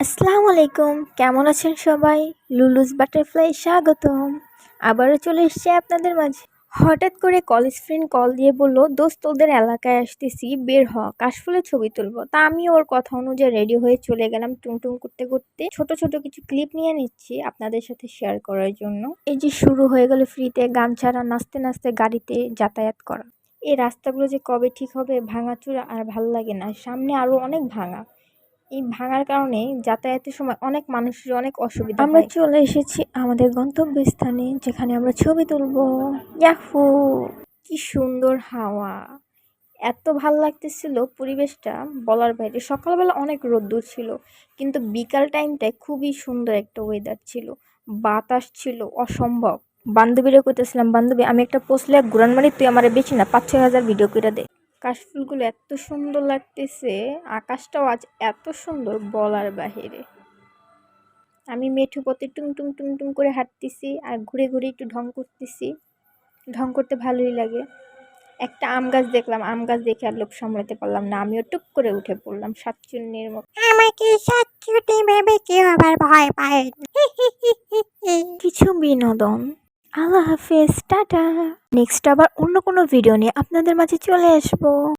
আসসালামু আলাইকুম, কেমন আছেন সবাই? লুলুস বাটারফ্লাই স্বাগতম। আবারও চলে এসেছি আপনাদের মাঝে। হঠাৎ করে কলেজ ফ্রেন্ড কল দিয়ে বলল, দোস্ত তোদের এলাকায় আসতেছি, বের হ, কাশফুলে ছবি তুলবো। তা আমি ওর কথা অনুযায়ী রেডি হয়ে চলে গেলাম। টুংটুং করতে করতে ছোট ছোট কিছু ক্লিপ নিয়ে নিচ্ছি আপনাদের সাথে শেয়ার করার জন্য। এই যে শুরু হয়ে গেল ফ্রিতে গান ছাড়া নাচতে নাচতে গাড়িতে যাতায়াত করা। এই রাস্তাগুলো যে কবে ঠিক হবে, ভাঙাচোরা আর ভাল লাগে না, সামনে আরো অনেক ভাঙা। এই ভাঙার কারণে যাতায়াতের সময় অনেক মানুষের অনেক অসুবিধা আমরা হয়। চলে এসেছি আমাদের গন্তব্যস্থানে, যেখানে আমরা ছবি তুলবো। ইয়াহু, কি সুন্দর হাওয়া, এত ভাল লাগতেছিল পরিবেশটা বলার বাইরে। সকালবেলা অনেক রোদ্দুর ছিল, কিন্তু বিকাল টাইমটায় খুবই সুন্দর একটা ওয়েদার ছিল, বাতাস ছিল অসম্ভব। বান্ধবীরা কইতেছিলাম, বান্ধবী আমি একটা পোস্টলে ঘুরান মারি, তুই আমার বেশি না 5-6 হাজার ভিডিও করে দে। কাশফুলগুলো এত সুন্দর লাগতেছে, আকাশটাও আজ এত সুন্দর বলার বাহিরে। আমি মেঠো পথে টুং টুং টুং টুং করে হাঁটতেছি আর ঘুরে ঘুরে একটু ঢং করতেছি। ঢং করতে ভালোই লাগে। একটা আম গাছ দেখলাম, আম গাছ দেখে আর লোভ সামলাতে পারলাম না, আমিও টুক করে উঠে পড়লাম শাকচুন্নির মতো। আমাকে সাতচুটি ভেবে কেউ আবার ভয় পায় না। কিছু বিনোদন। আল্লাহ হাফেজ, টাটা। নেক্সট আবার অন্য কোনো ভিডিও নিয়ে আপনাদের মাঝে চলে আসবো।